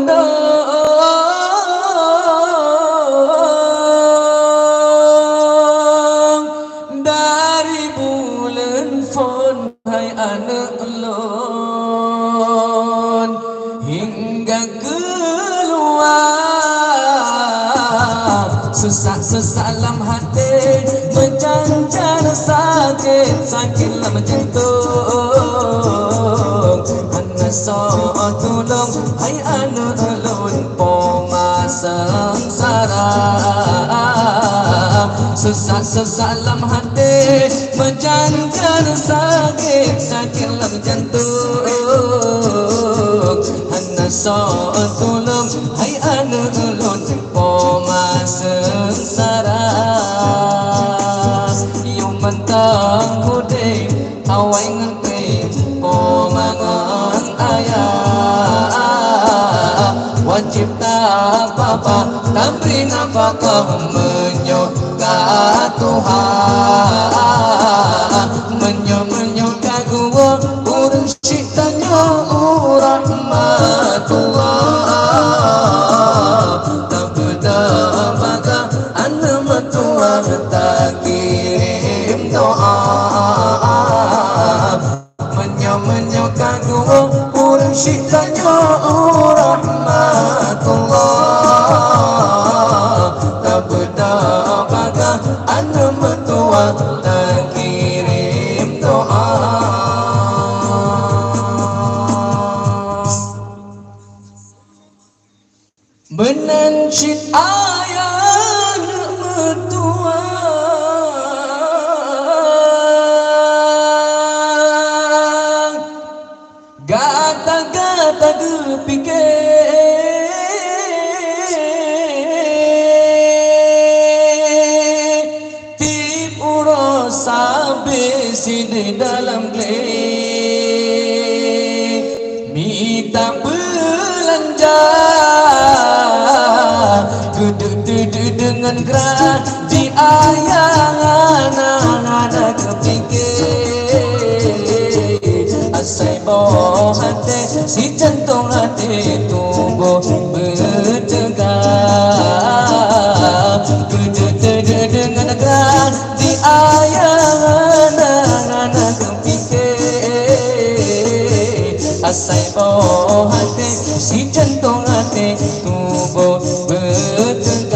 undang dari bulan fon, hai anak lon, hingga keluar sesak-sesak dalam hati, mencancar sakit dalam jantung. Anak so tolong, hai anak lon, poma sengsara. Sesak-sesak dalam hati, mencancar sakit dalam jantung. Anak so tolong, hai anak lon, poma sengsara. Yung mentang kude, awai ngerti, pomangan ayah. Wajib tak apa-apa, tak beri nafkah menyoka Tuhan. Menyoka gua, urang syitanya rahmatullah. Tak berdamaka, anak metua tak kirim doa. Menyoka gua, urang syitanya rahmatullah. Tak berdamaka, anak metua tak kirim doa. Menancit ayah mertua, gata-gata kepikir, tip uros sampai sini dalam klip, minta belanja, duduk-duduk dengan gerak di ayang anak kepikir. Asai bawah hati, si jantung hati tunggu bertegak. Duduk-duduk dengan gerak di ayang anak kepikir. Asai bawah hati, si jantung hati tunggu bertegak.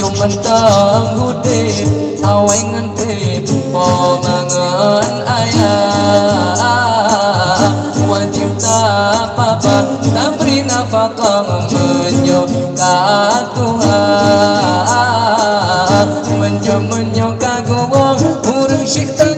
Yung mentang hudip, awai ngantip, pomangan ayah. Wajib tak apa-apa, tak beri nafkah menyoka Tuhan. Menyoka gua, urang syitanya